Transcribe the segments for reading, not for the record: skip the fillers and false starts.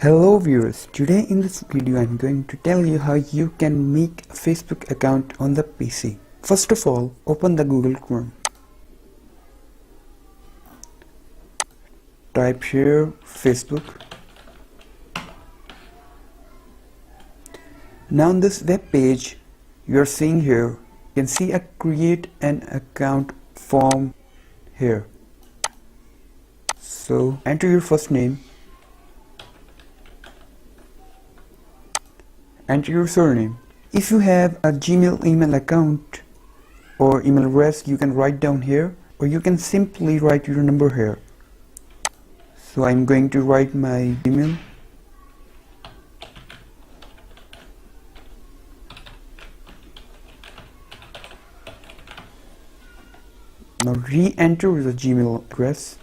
Hello viewers, today in this video I'm going to tell you how you can make a Facebook account on the PC. First of all, open the Google Chrome. Type here Facebook. Now on this web page you are seeing here, you can see a create an account form here. So enter your first name, enter your surname. If you have a Gmail email account or email address, you can write down here, or you can simply write your number here. So I'm going to write my email. Now re-enter the Gmail address.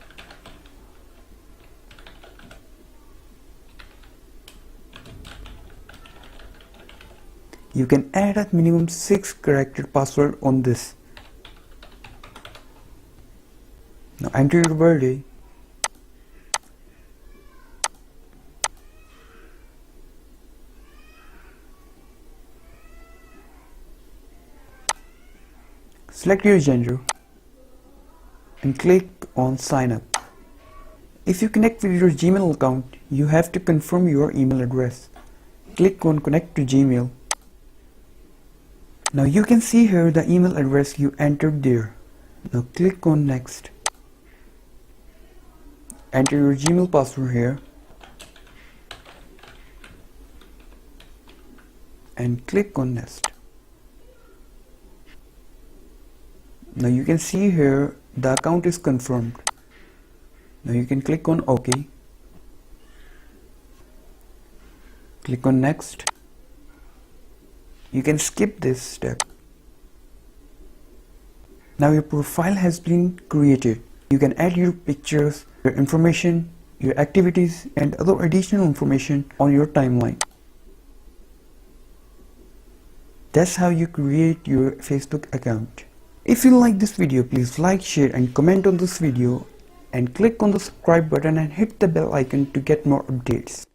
You can add a minimum 6-character password on this. Now enter your birthday. Select your gender and click on sign up. If you connect with your Gmail account, you have to confirm your email address. Click on connect to Gmail. Now you can see here the email address you entered there. Now click on next. Enter your Gmail password here and click on next. Now you can see here the account is confirmed. Now you can click on OK. Click on next. You can skip this step. Now your profile has been created. You can add your pictures, your information, your activities and other additional information on your timeline. That's how you create your Facebook account. If you like this video, please like, share and comment on this video and click on the subscribe button and hit the bell icon to get more updates.